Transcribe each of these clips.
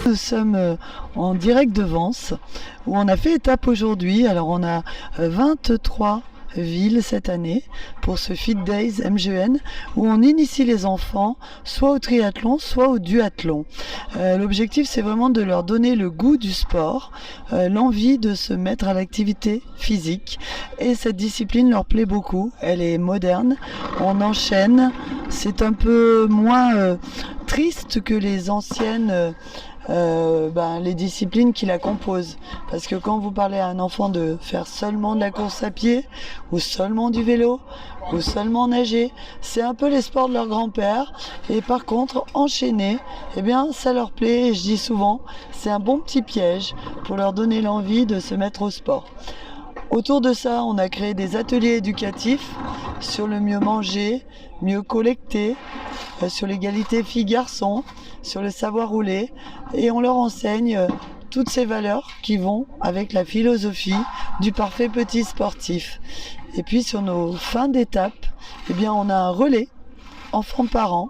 Nous sommes en direct de Vence où on a fait étape aujourd'hui. Alors on a 23 villes cette année pour ce Fit Days MGN où on initie les enfants soit au triathlon soit au duathlon. L'objectif c'est vraiment de leur donner le goût du sport, l'envie de se mettre à l'activité physique, et cette discipline leur plaît beaucoup. Elle est moderne, on enchaîne, c'est un peu moins triste que les anciennes les disciplines qui la composent. Parce que quand vous parlez à un enfant de faire seulement de la course à pied, ou seulement du vélo, ou seulement nager, c'est un peu les sports de leur grand-père. Et par contre, enchaîner, eh bien, ça leur plaît. Et je dis souvent, c'est un bon petit piège pour leur donner l'envie de se mettre au sport. Autour de ça, on a créé des ateliers éducatifs sur le mieux manger, mieux collecter, sur l'égalité filles-garçons, sur le savoir rouler, et on leur enseigne toutes ces valeurs qui vont avec la philosophie du parfait petit sportif. Et puis sur nos fins d'étape, eh bien on a un relais enfants-parents,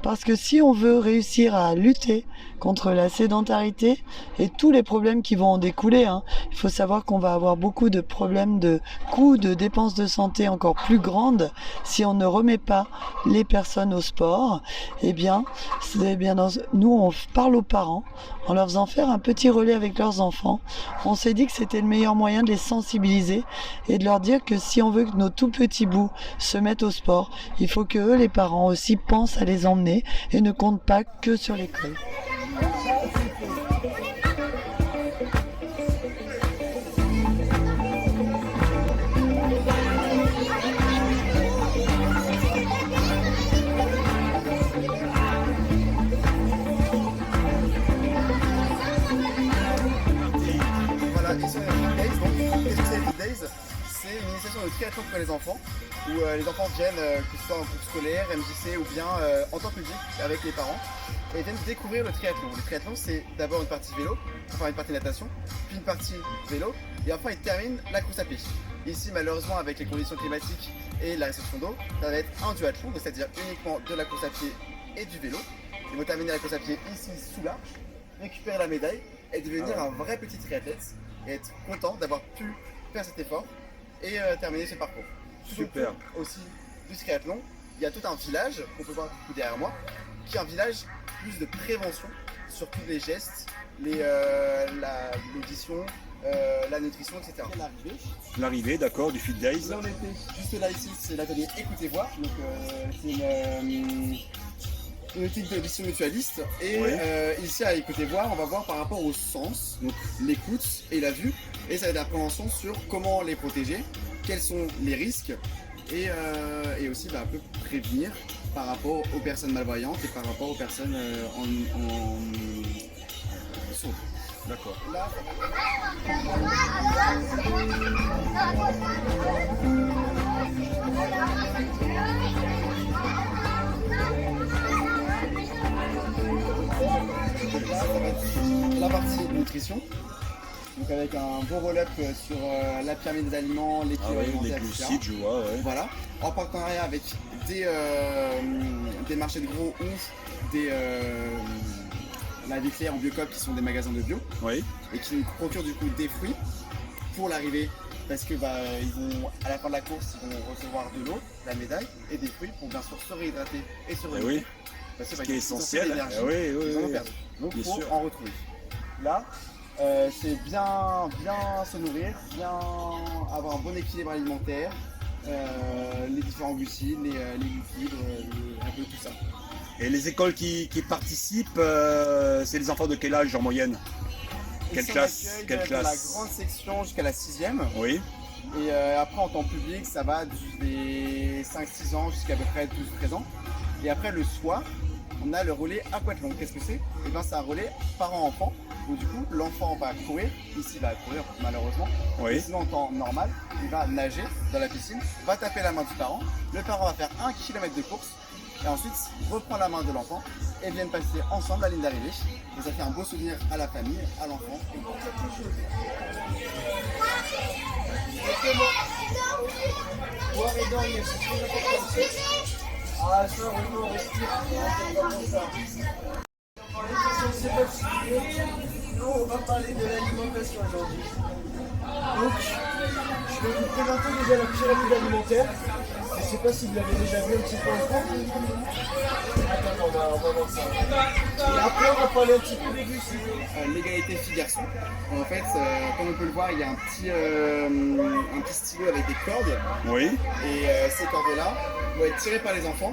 parce que si on veut réussir à lutter contre la sédentarité et tous les problèmes qui vont en découler, il faut savoir qu'on va avoir beaucoup de problèmes de coûts, de dépenses de santé encore plus grandes si on ne remet pas les personnes au sport. Nous on parle aux parents en leur faisant faire un petit relais avec leurs enfants. On s'est dit que c'était le meilleur moyen de les sensibiliser et de leur dire que si on veut que nos tout petits bouts se mettent au sport, il faut que eux, les parents aussi, pensent à les emmener et ne comptent pas que sur l'école. C'est une initiation de triathlon pour les enfants, où les enfants viennent, que ce soit en groupe scolaire, MJC ou bien en temps public avec les parents, et viennent découvrir le triathlon. Le triathlon, c'est d'abord une partie vélo, enfin une partie natation, puis une partie vélo, et enfin ils terminent la course à pied. Ici, malheureusement, avec les conditions climatiques et la restriction d'eau, ça va être un duathlon, c'est-à-dire uniquement de la course à pied et du vélo. Ils vont terminer la course à pied ici sous l'arche, récupérer la médaille et devenir un vrai petit triathlète et être content d'avoir pu faire cet effort et terminer ce parcours. Super. Aussi du triathlon, il y a tout un village qu'on peut voir du coup derrière moi, qui est un village plus de prévention sur tous les gestes, l'audition, la nutrition, etc. L'arrivée, d'accord, du Fit Days. Là on était juste là ici, c'est l'atelier Écoutez-voir, donc c'est une éthique d'audition mutualiste, et ici à Écouter Voir, on va voir par rapport au sens, donc l'écoute et la vue, et ça va être la prévention sur comment les protéger, quels sont les risques, et aussi un peu prévenir par rapport aux personnes malvoyantes et par rapport aux personnes sourdes. D'accord. Là, la partie nutrition, donc avec un beau roll-up sur la pyramide des aliments, l'équilibre alimentaire, les etc. glucides, je vois, ouais. Voilà, en partenariat avec des marchés de gros ou la vie claire en Biocop, qui sont des magasins de bio, et qui nous procurent du coup des fruits pour l'arrivée, parce que ils vont, à la fin de la course, ils vont recevoir de l'eau, la médaille et des fruits pour bien sûr se réhydrater et se renouveler. Parce que ce qui est essentiel. Donc il faut en retrouver. Là, c'est bien se nourrir, bien avoir un bon équilibre alimentaire, les différents glucides, les lipides, un peu tout ça. Et les écoles qui participent, c'est les enfants de quel âge en moyenne? Quelle classe? La grande section jusqu'à la 6e. Oui. Et après en temps public, ça va des 5-6 ans jusqu'à peu près 12-13 ans. Et après le soir, on a le relais aquathlon. Qu'est-ce que c'est? Eh bien, c'est un relais parent-enfant. Donc du coup, l'enfant va courir, ici il va courir malheureusement, sinon en temps normal, il va nager dans la piscine, va taper la main du parent, le parent va faire 1 km de course, et ensuite reprend la main de l'enfant et viennent passer ensemble la ligne d'arrivée. Et ça fait un beau souvenir à la famille, à l'enfant. Boire et dormir, c'est très important. Ah, ça, on respire. Nous, on va parler de l'alimentation aujourd'hui. Donc, je vais vous présenter déjà la pyramide alimentaire. Je ne sais pas si vous l'avez déjà vu un petit peu en cours. Attends, on va voir ça. Et après, on va parler un petit peu des glucides. L'égalité filles-garçons. En fait, comme on peut le voir, il y a un petit stylo avec des cordes. Oui. Et ces cordes-là vont être tirées par les enfants.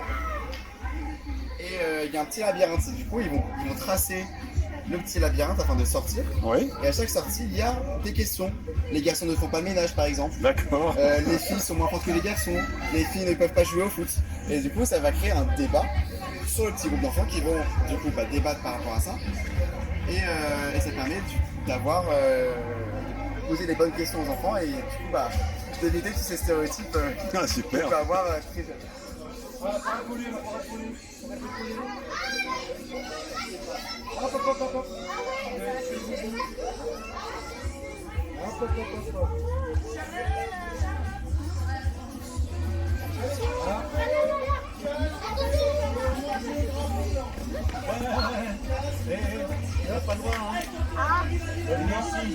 Et il y a un petit labyrinthe. Du coup, ils vont tracer le petit labyrinthe afin de sortir. Oui. Et à chaque sortie, il y a des questions. Les garçons ne font pas le ménage, par exemple. D'accord. Les filles sont moins fortes que les garçons. Les filles ne peuvent pas jouer au foot. Et du coup, ça va créer un débat sur le petit groupe d'enfants qui vont du coup débattre par rapport à ça. Et ça permet d'avoir de poser des bonnes questions aux enfants et du coup d'éviter tous ces stéréotypes Ah, qu'on super. peut avoir très jeunes. Hop, hop, hop, hop, hop. Hop, hop, hop, hop, hop. Là, pas loin, hein. Merci.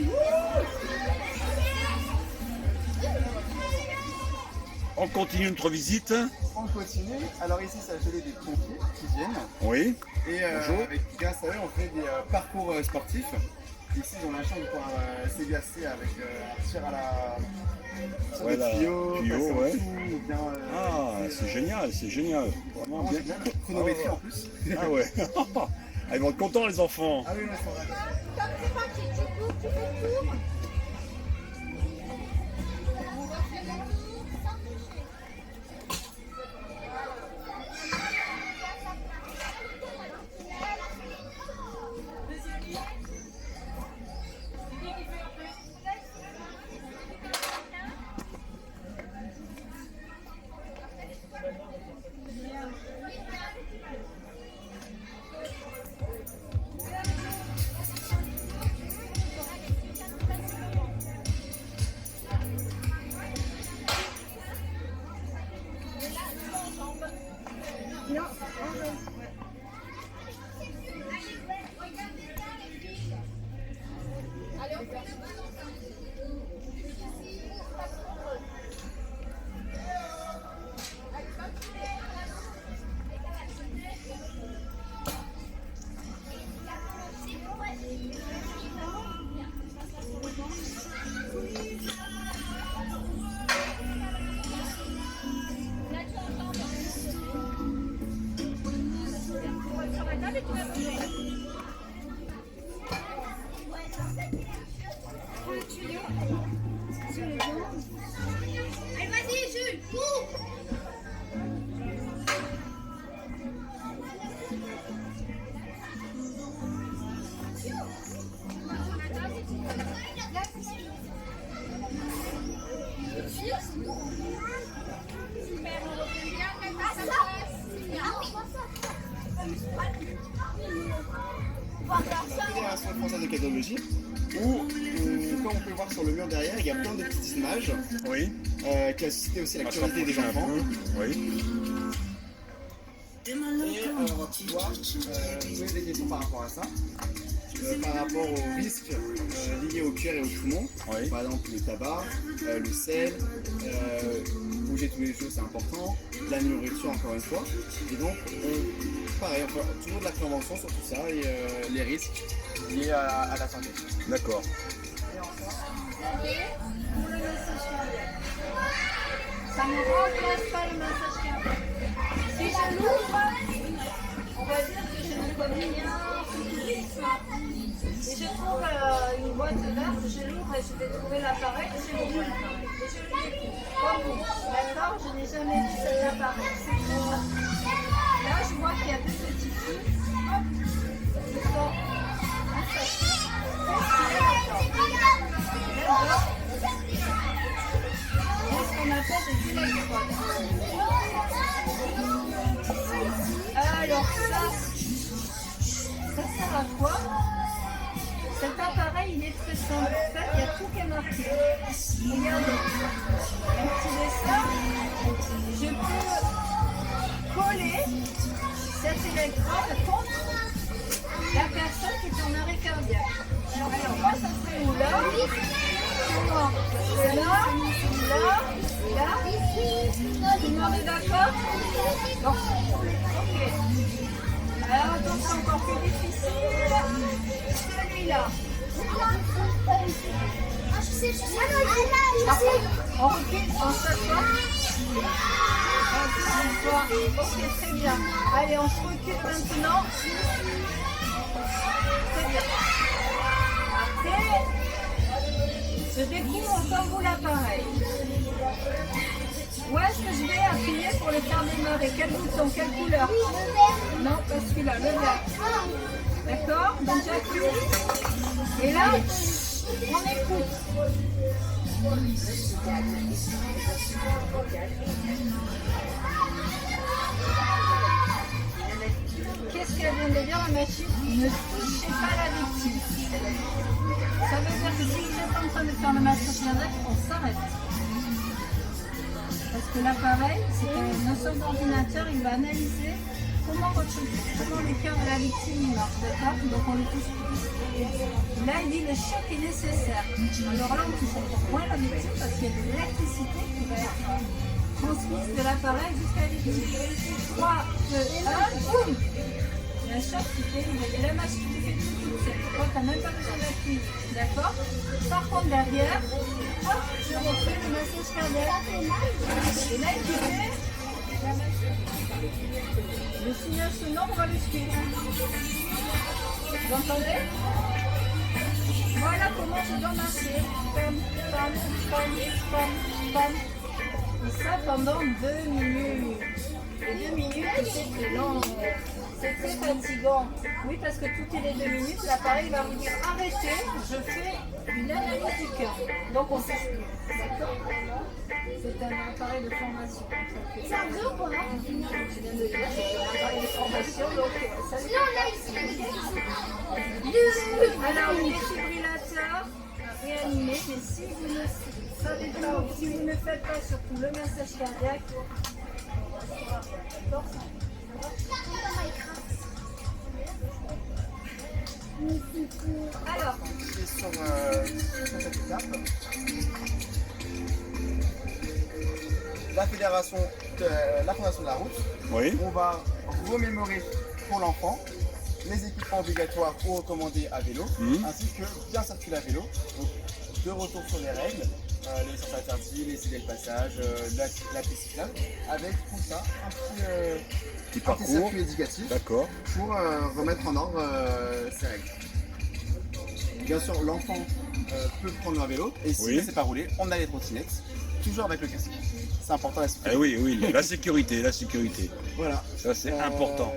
On continue notre visite. On continue. Alors ici, c'est l'atelier des pompiers qui viennent. Oui. Et grâce à eux, on fait des parcours sportifs. Ici, ils ont la chance de pouvoir s'exercer avec un tir à la... sur Ouais, des tuyaux, passer en ouais. dessous, ou bien... Ah, c'est génial, c'est génial. Vraiment vraiment bien. génial. Chronométrie en plus. Ah ouais. Ah, ils vont être contents les enfants. Ah oui, ouais, c'est vrai. C'est parti, tu cours, tu fais tour. Allez, vas-y, Jules, cours. Fédération française de cadologie, où, comme on peut le voir sur le mur derrière, il y a plein de petites images Oui. qui a suscité aussi la On va se curiosité des rapprocher un enfants. peu. Oui. Et on va pouvoir poser des questions par rapport à ça, par rapport aux risques liés au cœur et au poumon. Oui. Par exemple le tabac, le sel, bouger tous les jours c'est important, la nourriture encore une fois. Et donc pareil, on fait toujours de la prévention sur tout ça et les risques liés à la santé. D'accord. Ça ne remplace pas le massage cardiaque. Si je l'ouvre, on va dire que je ne connais rien. Et je trouve une boîte verte, je l'ouvre et je vais trouver l'appareil et je l'ouvre l'appareil. Et je l'écoute. Comme vous. D'accord, je n'ai jamais vu cet appareil. C'est pour ça. Là, je vois qu'il y a deux petits fils. Hop, ils sont attachés. D'accord. C'est ce qu'on appelle des électrodes. Alors ça sert à quoi? Cet appareil, il est très simple. En fait, il y a tout qui est marqué. Regardez, un petit dessin. Je peux coller cette électrode contre la personne qui est en arrêt cardiaque. Alors moi, ça serait où là? Comment? Là, là. Tout le monde est d'accord? Bon. Ok. Alors attention, encore plus difficile. Celui-là. On recule, on s'assoit. Ok, très bien. Allez, on se recule maintenant. Très bien. Après, je découvre comme vous l'appareil. Où est-ce que je vais appuyer pour le faire démarrer? Quel bouton? Quelle couleur? Non, pas celui-là, le vert. D'accord? Donc j'appuie. Et là, on écoute. Qu'est-ce qu'elle vient de dire la machine? Ne touchez pas la victime. Ça veut dire que si vous êtes en train de faire le massage cardiaque, on s'arrête. Parce que l'appareil, c'est un notion d'ordinateur, il va analyser comment le cœur de la victime marche, d'accord? Donc on le touche plus. Là, il dit le choc est nécessaire. Alors là, on touche encore moins la victime parce qu'il y a de l'électricité qui va être transmise de l'appareil jusqu'à la victime. 3, 2, 1, boum! Il y a un choc qui fait, il y a la machine qui fait tout toute seule. Tu n'as même pas besoin d'appuyer, d'accord? Par contre, derrière, hop, je refais le massage cardiaque. Et là, il fait le signal sonore, on va le suivre. Vous entendez? Voilà comment je dois marcher. Pam, pam, pam, pam, pam. Et ça pendant 2 minutes. Et 2 minutes, c'est très long. C'est très fatigant. Oui, parce que toutes les 2 minutes, l'appareil va vous dire arrêtez, je fais une analyse du cœur. Donc on s'explique. D'accord? C'est un appareil de formation. C'est un jeu ou quoi? Je viens de dire, c'est un appareil de formation. Donc ça veut dire. Alors, le défibrillateur réanimé, mais si vous ne savez pas ou si vous ne faites pas surtout le massage cardiaque, d'accord? Alors, sur cette étape, la Fondation de la route, Oui. on va remémorer pour l'enfant les équipements obligatoires ou recommandés à vélo, ainsi que bien circuler à vélo. Donc, de retour sur les règles, les sens interdits, les idées de passage, la piste cyclable, avec tout ça, un petit parcours circuit éducatif D'accord. pour remettre en ordre ces règles. Bien sûr, l'enfant peut prendre un vélo et s'il ne sait pas rouler, on a les trottinettes, toujours avec le casque. C'est important la sécurité. Ah oui, la sécurité, la sécurité. Voilà. Ça c'est important.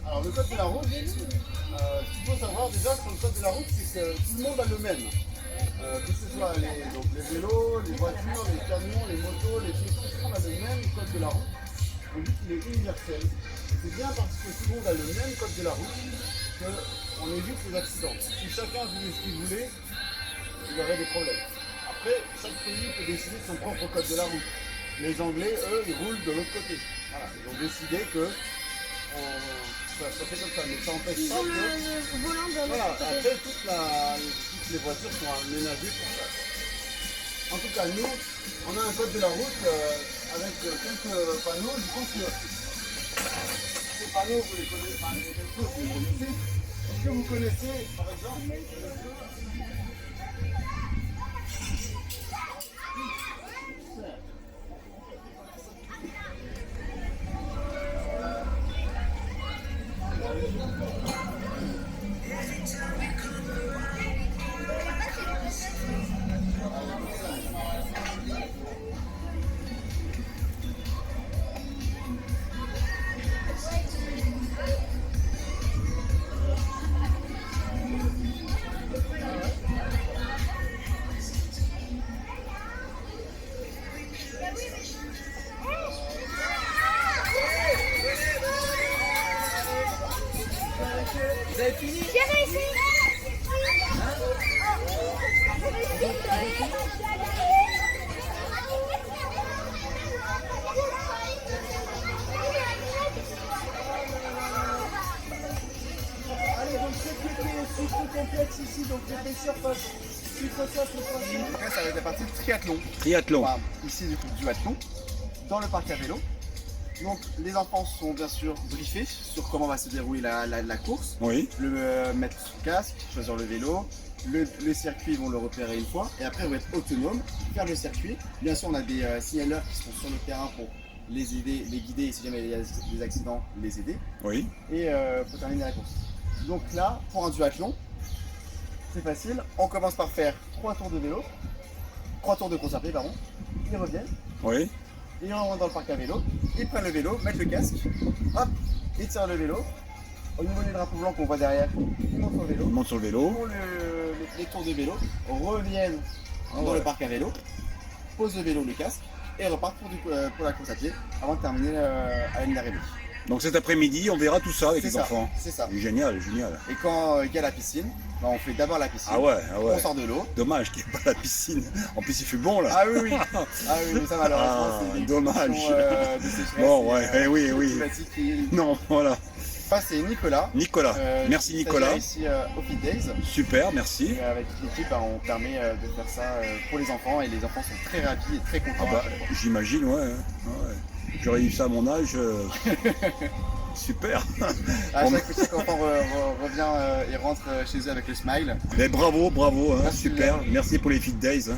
Alors le code de la route, ce qu'il faut savoir déjà sur le code de la route, c'est que tout le monde a le même. Que ce soit les vélos, les voitures, les camions, les motos, les piétons, tout le monde a le même code de la route. On dit qu'il est universel. C'est bien parce que tout le monde a le même code de la route qu'on évite les accidents. Si chacun voulait ce qu'il voulait, il y aurait des problèmes. Après, chaque pays peut décider de son propre code de la route. Les Anglais, eux, ils roulent de l'autre côté. Voilà, ils ont décidé que ça fait comme ça, mais ça n'empêche pas que... Voilà, après, toutes les voitures sont aménagées pour ça. En tout cas, nous, on a un code de la route avec quelques panneaux. Je pense que ces panneaux, vous les connaissez, enfin, quelque chose que vous connaissez. Est-ce que vous connaissez, par exemple, vous avez fini? Allez, donc c'est plus complexe ici, donc les surfaces. Après, ça va être la partie triathlon. Triathlon. Enfin, ici, du coup, duathlon, dans le parc à vélo. Donc, les enfants sont bien sûr briefés sur comment va se dérouler la course. Oui. Mettre son casque, choisir le vélo. Le circuit, ils vont le repérer une fois. Et après, ils vont être autonomes, faire le circuit. Bien sûr, on a des signaleurs qui sont sur le terrain pour les aider, les guider. Et si jamais il y a des accidents, les aider. Oui. Et pour terminer la course. Donc là, pour un duathlon, c'est facile. On commence par faire 3 tours de vélo. 3 tours de course à pied, pardon. Ils reviennent. Oui. Ils rentrent dans le parc à vélo, ils prennent le vélo, mettent le casque, hop, ils tirent le vélo. Au niveau des drapeaux blancs qu'on voit derrière, ils montent sur le vélo. Ils montent sur le vélo. Font les tours de vélo, reviennent dans le parc à vélo, posent le vélo, le casque, et repartent pour la course à pied avant de terminer à une arrivée. Donc cet après-midi, on verra tout ça avec les enfants. C'est ça. Génial, génial. Et quand il y a la piscine, bah, on fait d'abord la piscine. Ah ouais, ah ouais. On sort de l'eau. Dommage qu'il n'y ait pas la piscine. En plus, il fait bon là. Ah oui, oui. Ah oui, mais ça malheureusement, c'est des dommage. conditions, de sécheresse. Bon, ouais, oui, oui. Climatiques qui... Non, voilà. Ça, c'est Nicolas. Nicolas. Merci Nicolas. Ici au Fit Days. Super, merci. Et avec l'équipe, on permet de faire ça pour les enfants et les enfants sont très ravis et très contents. Ah bah, j'imagine, ouais. Ouais. J'aurais eu ça à mon âge. Super. À chaque enfant revient et rentre chez eux avec le smile. Mais bravo, bravo, hein, Merci, super. Merci pour les Fit Days. Hein.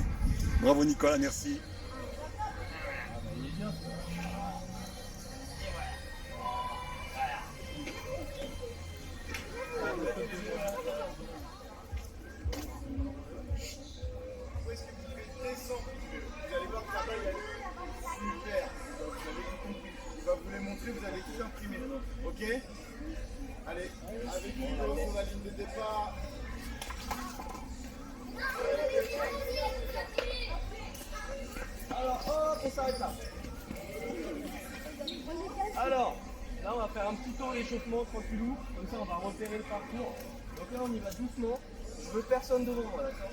Bravo Nicolas, merci. Vous les montrer, vous allez tout imprimer. Ok? Allez, avec nous sur la ligne de départ. Alors, hop, on s'arrête là. Alors, là, on va faire un petit tour d'échauffement tranquillou. Comme ça, on va repérer le parcours. Donc là, on y va doucement. Je veux personne devant moi, d'accord?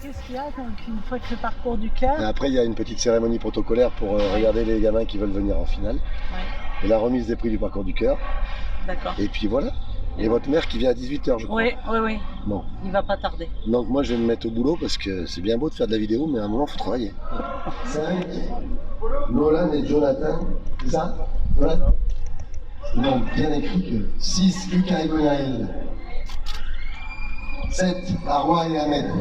Qu'est-ce qu'il y a une fois que le parcours du cœur? Et après, il y a une petite cérémonie protocolaire pour regarder les gamins qui veulent venir en finale. Ouais. Et la remise des prix du parcours du cœur. D'accord. Et puis voilà. Et votre mère qui vient à 18h, je crois. Oui, oui, oui. Bon. Il va pas tarder. Donc moi, je vais me mettre au boulot parce que c'est bien beau de faire de la vidéo, mais à un moment, il faut travailler. 5, Nolan et Jonathan, c'est ça? Jonathan. Donc, bien écrit que 6, Lucas et Gonaïl. 7, Arwa et Ahmed.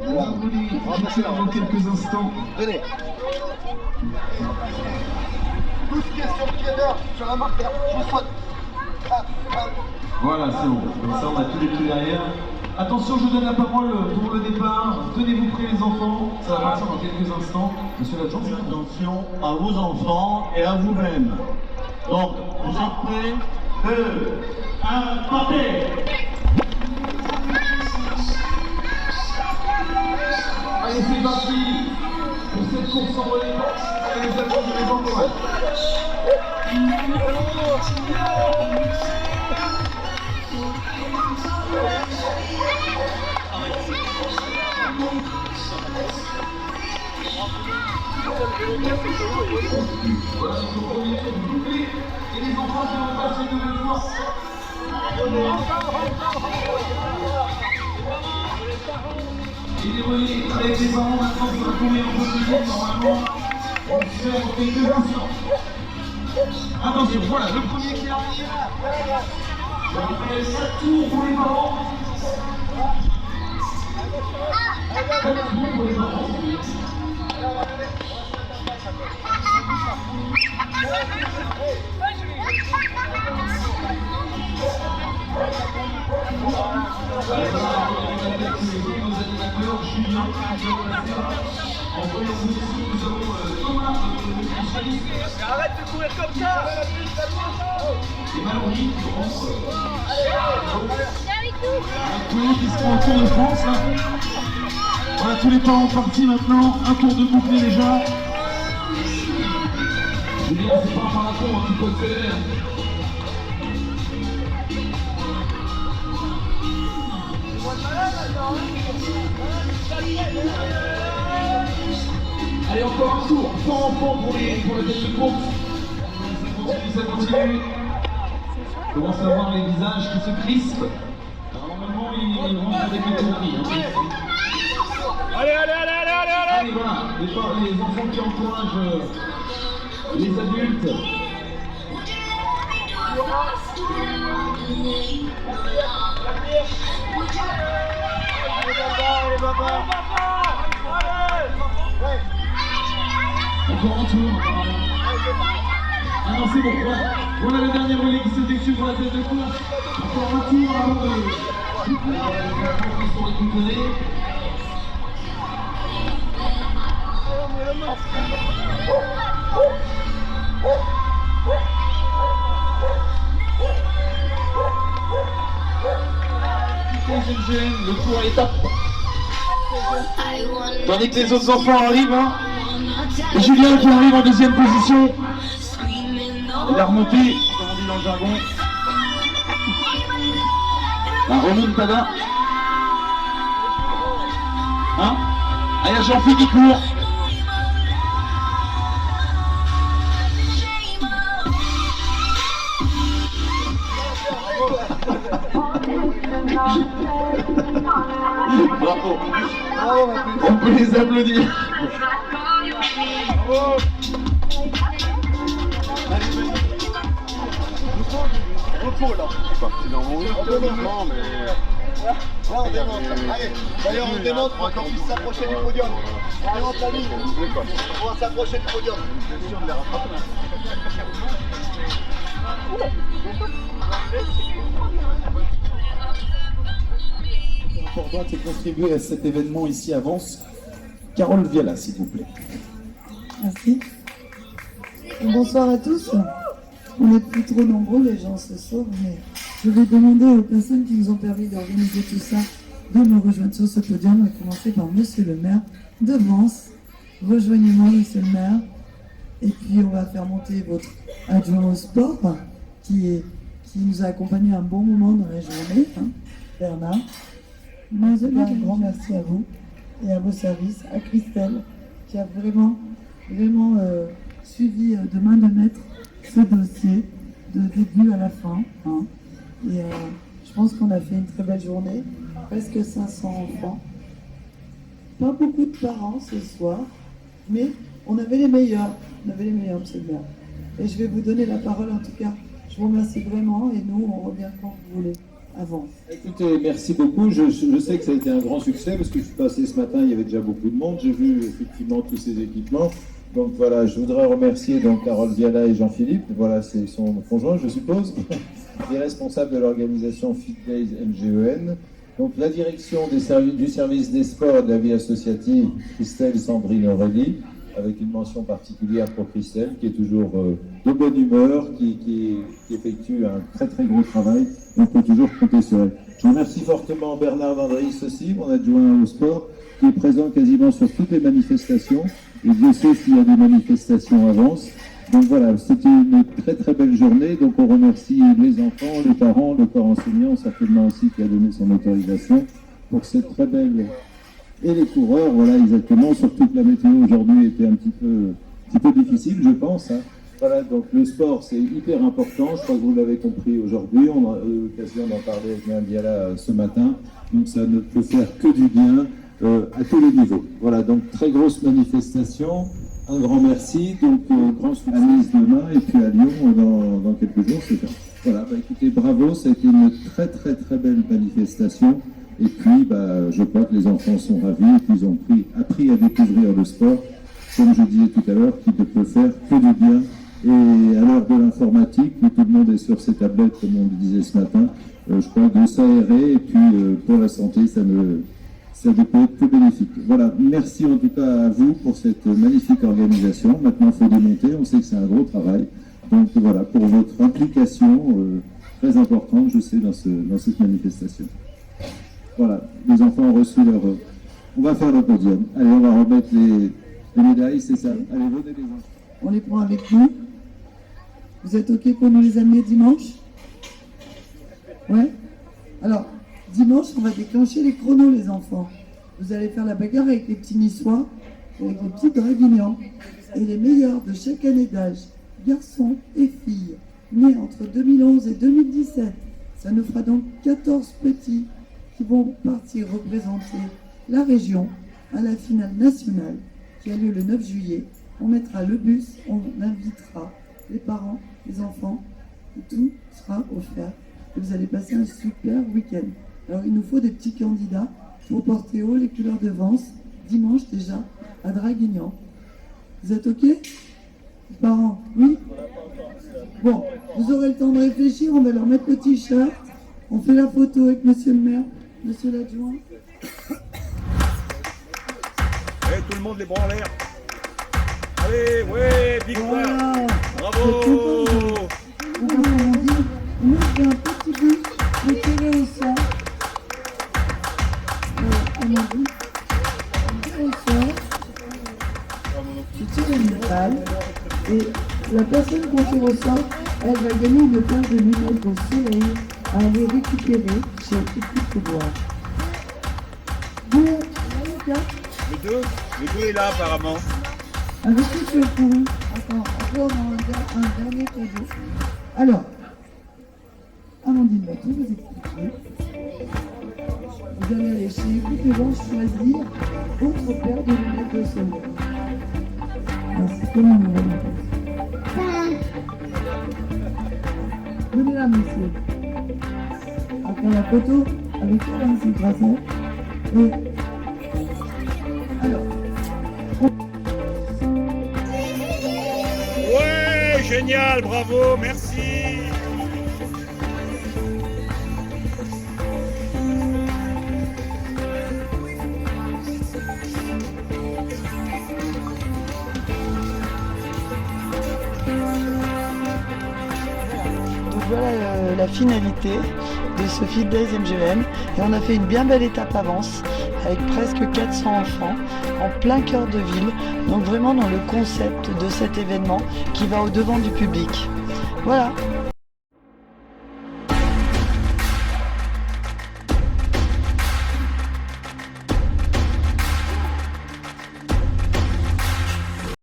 Voilà. On va passer dans quelques instants. Venez. Tout ce qui est sur le pied d'heure, sur la marque, je vous souhaite. Voilà, c'est bon. Comme ça, on a tous les pieds derrière. Attention, je vous donne la parole pour le départ. Tenez-vous prêts, les enfants. Ça va partir dans quelques instants. Monsieur l'adjoint, attention à vos enfants et à vous-même. Donc, vous êtes prêts? 2, 1, partez! allez, c'est parti pour cette course en relais. Allez, les amis, je les encourage. Voilà, donc le premier tour doublé. Et les enfants qui vont passer de l'effort. Et les relais avec les parents maintenant sur la première position, normalement, on fait en quelques instants. Attention, voilà, le premier qui arrive. Je rappelle 7 tours pour les parents. 4 tours pour les enfants. Arrête de courir comme ça! Et Mallory qui rentre. Tout le monde qui se prend au Tour de France là. Voilà, tous les parents partis maintenant. Un tour de bouclé déjà. Julien, c'est pas un marathon, tu peux accélérer. Allez, encore un tour, 100 enfants pour la tête de course. ça continue. On commence à voir les visages qui se crispent. Alors normalement, ils rentrent avec les conneries. Allez, allez, allez, allez, allez, allez. Allez, voilà, les enfants qui encouragent les adultes. Encore un tour, apparemment. Ah non, c'est bon, voilà le dernier relais qui s'effectue pour la tête de course. Encore un tour avant de... Les enfants qui sont récupérés. Le tour est top. Tandis que les autres enfants arrivent, hein. Et Julien qui arrive en deuxième position. Il a remonté, comme on dit dans le jargon. La remontada. Hein? Ah, il y a Jean-Philippe qui court. Bravo. On peut les applaudir. Bravo. Repos là. C'est dans mon mouvement, mais... Là on démonte. Allez, d'ailleurs on démonte pour qu'on puisse s'approcher du podium. On démonte la ligne. On va s'approcher du podium. Bien sûr, on les rattrape. Pour toi qui contribué à cet événement ici à Vence, Carole Viala, s'il vous plaît. Merci. Bonsoir à tous. On n'est plus trop nombreux les gens ce soir, mais je vais demander aux personnes qui nous ont permis d'organiser tout ça de me rejoindre sur ce podium, à commencer par Monsieur le maire de Vence. Rejoignez-moi, Monsieur le maire. Et puis on va faire monter votre adjoint au sport qui nous a accompagnés un bon moment dans la journée, hein, Bernard. Un grand merci à vous et à vos services, à Christelle qui a vraiment suivi de main de maître ce dossier de début à la fin. Hein. Et je pense qu'on a fait une très belle journée, presque 500 enfants. Pas beaucoup de parents ce soir, mais on avait les meilleurs. Monsieur le maire. Et je vais vous donner la parole en tout cas. Je vous remercie vraiment et nous, on revient quand vous voulez. Avant. Écoutez, merci beaucoup. Je sais que ça a été un grand succès parce que je suis passé ce matin, il y avait déjà beaucoup de monde. J'ai vu effectivement tous ces équipements. Donc voilà, je voudrais remercier donc Carole Viala et Jean-Philippe. Voilà, c'est son conjoint, je suppose, les responsables de l'organisation Fit Days MGEN. Donc la direction du service des sports et de la vie associative, Christelle Sandrine Aurélie, avec une mention particulière pour Christelle, qui est toujours de bonne humeur, qui effectue un très très gros travail. On peut toujours compter sur elle. Je remercie fortement Bernard Vandris aussi, mon adjoint au sport, qui est présent quasiment sur toutes les manifestations. Et Dieu sait s'il y a des manifestations à Vence. Donc voilà, c'était une très très belle journée. Donc on remercie les enfants, les parents, le corps enseignant certainement aussi qui a donné son autorisation pour cette très belle... Et les coureurs, voilà exactement, surtout que la météo aujourd'hui était un petit peu difficile, je pense. Hein. Voilà, donc le sport c'est hyper important, je crois que vous l'avez compris aujourd'hui, on a eu l'occasion d'en parler avec Mme Diala ce matin, donc ça ne peut faire que du bien à tous les niveaux. Voilà, donc très grosse manifestation, un grand merci, donc grand soutien à Nice demain et puis à Lyon dans quelques jours, c'est ça. Voilà, bah, écoutez, bravo, ça a été une très très très belle manifestation. Et puis, je crois que les enfants sont ravis et qu'ils ont appris à découvrir le sport, comme je disais tout à l'heure, qui ne peut faire que du bien. Et à l'heure de l'informatique, où tout le monde est sur ses tablettes, comme on le disait ce matin, je crois de s'aérer et puis pour la santé, ça ne peut être que bénéfique. Voilà, merci en tout cas à vous pour cette magnifique organisation. Maintenant, il faut démonter, on sait que c'est un gros travail. Donc voilà, pour votre implication très importante, je sais, dans cette manifestation. Voilà, les enfants ont reçu leur... On va faire le podium. Allez, on va remettre les médailles, c'est ça. Allez, venez les enfants. On les prend avec nous. Vous êtes OK pour nous les amener dimanche? Ouais. Alors, dimanche, on va déclencher les chronos, les enfants. Vous allez faire la bagarre avec les petits niçois, avec les petits draguignans. Et les meilleurs de chaque année d'âge garçons et filles nés entre 2011 et 2017. Ça nous fera donc 14 petits qui vont partir représenter la région à la finale nationale qui a lieu le 9 juillet. On mettra le bus, on invitera les parents, les enfants, et tout sera offert. Et vous allez passer un super week-end. Alors il nous faut des petits candidats pour porter haut les couleurs de Vence, dimanche déjà, à Draguignan. Vous êtes OK? Parents, oui? Bon, vous aurez le temps de réfléchir, on va leur mettre le t-shirt, on fait la photo avec monsieur le maire, monsieur l'adjoint. Allez, tout le monde les bras en l'air. Allez, ouais, victoire. Voilà. Bravo. Moi, je fais un petit peu de télé au sol. Amandine, au sol. Je tire une balle et la personne qu'on tire au sol, elle va gagner une paire de lunettes au soleil à aller récupérer chez Équipe Pouvoir. Bon, là, Le 2 est là apparemment. avec tout le coup. Attends, encore un dernier cadeau. Alors, Amandine va tout vous expliquer. Vous allez aller chez Écoute et Vence choisir votre paire de lunettes de soleil. Merci, comment on va le Venez là, monsieur. Après la photo, avec tout un petit bracelet. Et... Alors, Ouais, génial, bravo, merci. donc voilà la finalité de ce Fit Days MGN. Et on a fait une bien belle étape à Vence avec presque 400 enfants en plein cœur de ville. Donc vraiment dans le concept de cet événement qui va au devant du public. Voilà.